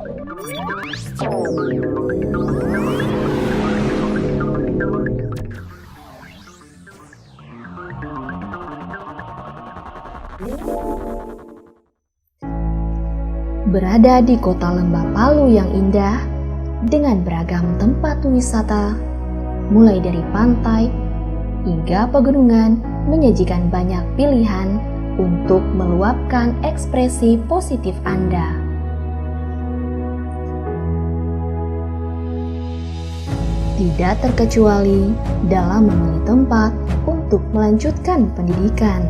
Berada di kota lembah Palu yang indah, dengan beragam tempat wisata, mulai dari pantai hingga pegunungan, menyajikan banyak pilihan untuk meluapkan ekspresi positif Anda. Tidak terkecuali dalam memilih tempat untuk melanjutkan pendidikan.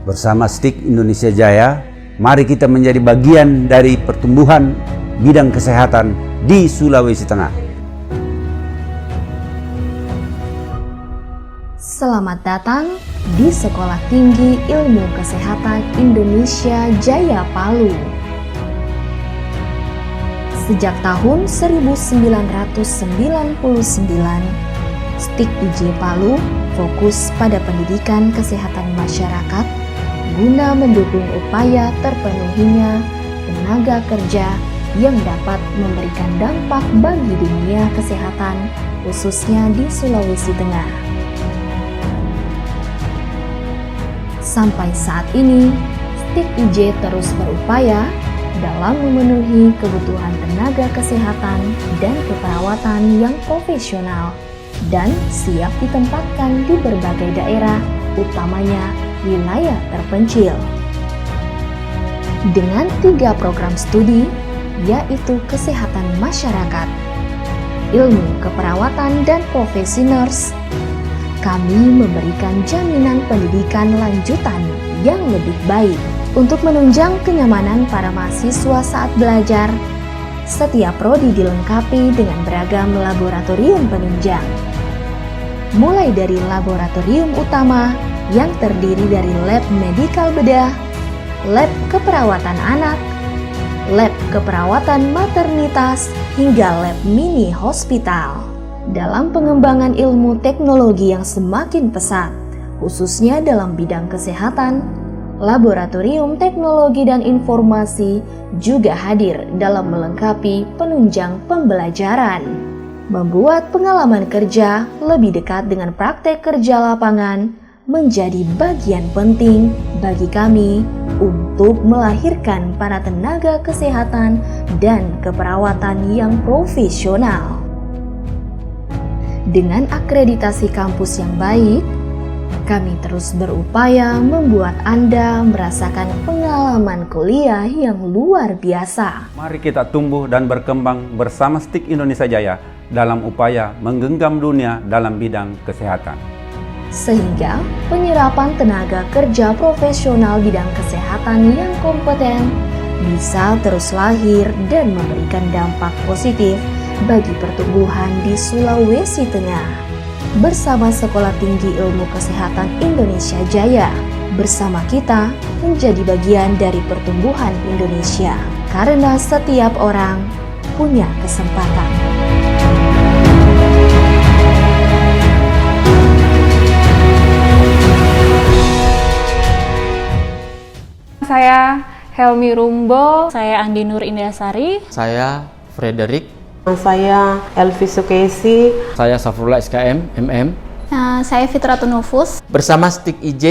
Bersama STIK Indonesia Jaya, mari kita menjadi bagian dari pertumbuhan bidang kesehatan di Sulawesi Tengah. Selamat datang di Sekolah Tinggi Ilmu Kesehatan Indonesia Jaya Palu. Sejak tahun 1999, STIK IJ Palu fokus pada pendidikan kesehatan masyarakat guna mendukung upaya terpenuhinya tenaga kerja yang dapat memberikan dampak bagi dunia kesehatan, khususnya di Sulawesi Tengah. Sampai saat ini, STIK IJ terus berupaya dalam memenuhi kebutuhan tenaga kesehatan dan keperawatan yang profesional dan siap ditempatkan di berbagai daerah, utamanya wilayah terpencil. Dengan 3 program studi, yaitu kesehatan masyarakat, ilmu keperawatan dan profesi nurse, kami memberikan jaminan pendidikan lanjutan yang lebih baik untuk menunjang kenyamanan para mahasiswa saat belajar. Setiap prodi dilengkapi dengan beragam laboratorium penunjang, mulai dari laboratorium utama yang terdiri dari lab medikal bedah, lab keperawatan anak, lab keperawatan maternitas, hingga lab mini hospital. Dalam pengembangan ilmu teknologi yang semakin pesat, khususnya dalam bidang kesehatan, Laboratorium Teknologi dan Informasi juga hadir dalam melengkapi penunjang pembelajaran, membuat pengalaman kerja lebih dekat dengan praktek kerja lapangan menjadi bagian penting bagi kami untuk melahirkan para tenaga kesehatan dan keperawatan yang profesional. Dengan akreditasi kampus yang baik, kami terus berupaya membuat Anda merasakan pengalaman kuliah yang luar biasa. Mari kita tumbuh dan berkembang bersama STIK Indonesia Jaya dalam upaya menggenggam dunia dalam bidang kesehatan. Sehingga penyerapan tenaga kerja profesional bidang kesehatan yang kompeten bisa terus lahir dan memberikan dampak positif bagi pertumbuhan di Sulawesi Tengah. Bersama Sekolah Tinggi Ilmu Kesehatan Indonesia Jaya, bersama kita menjadi bagian dari pertumbuhan Indonesia, karena setiap orang punya kesempatan. Saya Helmi Rumbo. Saya Andi Nur Indrasari. Saya Frederick. Saya Elvi Sukesi. Saya Safrullah SKM, MM. Saya Fitratul Nufus. Bersama STIK IJ,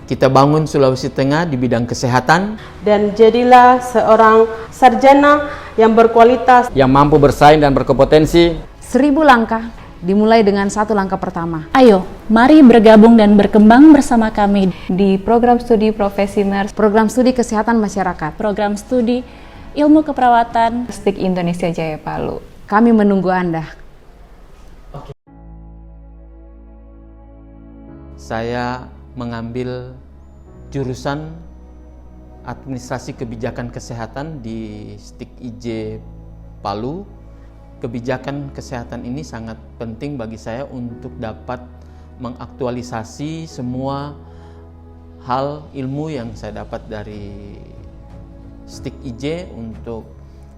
kita bangun Sulawesi Tengah di bidang kesehatan. Dan jadilah seorang sarjana yang berkualitas, yang mampu bersaing dan berkompetensi. 1000 langkah dimulai dengan 1 langkah pertama. Ayo, mari bergabung dan berkembang bersama kami Di program studi profesi nurse, program studi kesehatan masyarakat, program studi ilmu keperawatan STIK Indonesia Jaya Palu. Kami menunggu Anda. Saya mengambil jurusan administrasi kebijakan kesehatan di STIK IJ Palu. Kebijakan kesehatan ini sangat penting bagi saya untuk dapat mengaktualisasi semua hal ilmu yang saya dapat dari STIK IJ untuk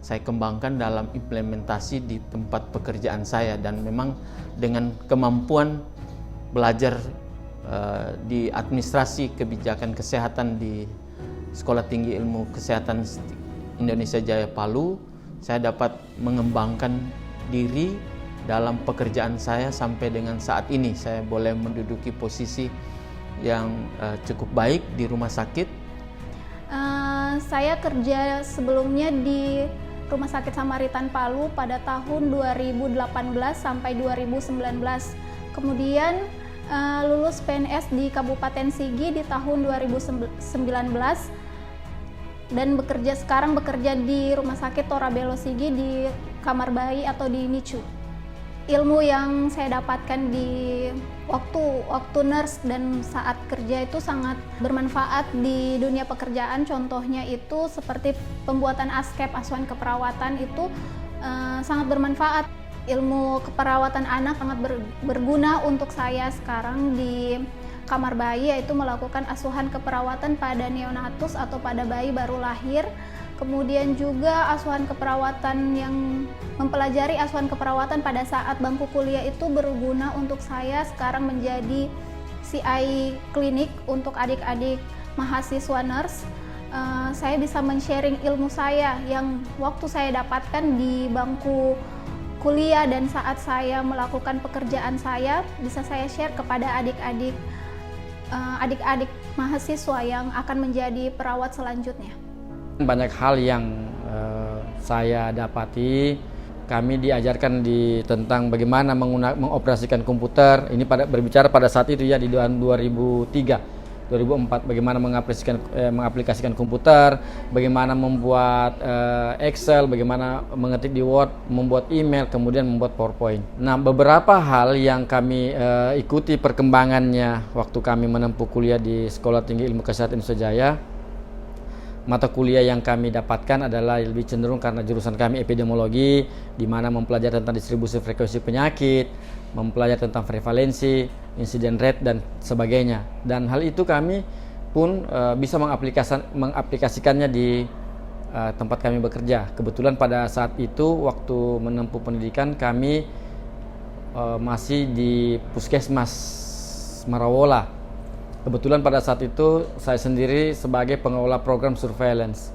saya kembangkan dalam implementasi di tempat pekerjaan saya. Dan memang dengan kemampuan belajar di administrasi kebijakan kesehatan di Sekolah Tinggi Ilmu Kesehatan STIK Indonesia Jaya Palu, saya dapat mengembangkan diri dalam pekerjaan saya sampai dengan saat ini. Saya boleh menduduki posisi yang cukup baik di rumah sakit. Saya kerja sebelumnya di Rumah Sakit Samaritan Palu pada tahun 2018 sampai 2019. Kemudian lulus PNS di Kabupaten Sigi di tahun 2019 dan sekarang bekerja di Rumah Sakit Torabelo Sigi di kamar bayi atau di NICU. Ilmu yang saya dapatkan di waktu nurse dan saat kerja itu sangat bermanfaat di dunia pekerjaan. Contohnya itu seperti pembuatan askep, asuhan keperawatan itu sangat bermanfaat. Ilmu keperawatan anak sangat berguna untuk saya sekarang di kamar bayi, yaitu melakukan asuhan keperawatan pada neonatus atau pada bayi baru lahir. Kemudian juga asuhan keperawatan yang mempelajari asuhan keperawatan pada saat bangku kuliah itu berguna untuk saya sekarang menjadi CI klinik untuk adik-adik mahasiswa nurse. Saya bisa men-sharing ilmu saya yang waktu saya dapatkan di bangku kuliah dan saat saya melakukan pekerjaan saya, bisa saya share kepada adik-adik mahasiswa yang akan menjadi perawat selanjutnya. Banyak hal yang saya dapati, kami diajarkan tentang bagaimana mengoperasikan komputer. Ini berbicara pada saat itu ya, di tahun 2003, 2004, bagaimana mengaplikasikan komputer, bagaimana membuat Excel, bagaimana mengetik di Word, membuat email, kemudian membuat PowerPoint. Nah, beberapa hal yang kami ikuti perkembangannya waktu kami menempuh kuliah di Sekolah Tinggi Ilmu Kesehatan Indonesia Jaya. Mata kuliah yang kami dapatkan adalah lebih cenderung karena jurusan kami epidemiologi, di mana mempelajari tentang distribusi frekuensi penyakit, mempelajari tentang prevalensi, insiden rate, dan sebagainya. Dan hal itu kami pun bisa mengaplikasikannya di tempat kami bekerja. Kebetulan pada saat itu, waktu menempuh pendidikan, kami masih di Puskesmas Marawola. Kebetulan pada saat itu saya sendiri sebagai pengelola program surveillance.